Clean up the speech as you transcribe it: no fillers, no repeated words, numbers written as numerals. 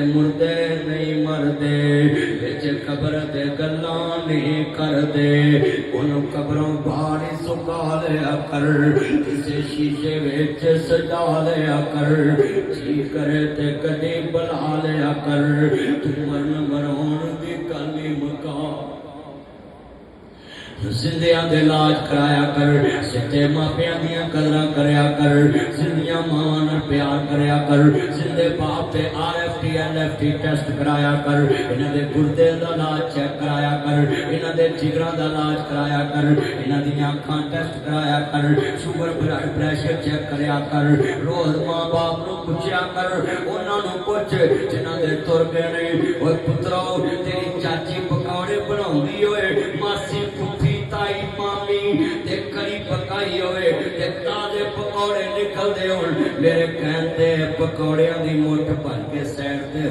मुर्दे नहीं मरदे विच कब्र ते गल्लां नहीं करदे उन कब्रों बाहर सुका लिया कर किसी शीशे विच सजा लिया कर जी करे ते कदी बुला लिया कर तू मरन मराउण दी गल ही मुका जिंदियां दे इलाज कराया कर सिद्धे मापियां दियां कदरां करया कर जिंदियां मावां नाल प्यार करया कर जिंदे बाप ते RFT LFT टेस्ट कराया कर इन्हां दे गुर्दे दा इलाज चेक कराया कर इन्हां दे जिगरां दा इलाज कराया कर इन्हां दियां अखां टेस्ट कराया कर शुगर ब्लड प्रेशर चेक करया कर रोज मां बाप नूं पुछया कर उन्हां नूं पुछ जिन्हां दे तुर गए ने ओए पुत्रो तेरी चाची पकौड़े बनाउंदी होए मासी फुफी ताई मामी ते करी पकाई होए ते ताजे पकौड़े निकलदे होण मेरे कहंदे पकौड़ियां दी मुट्ठ भर के साइड ते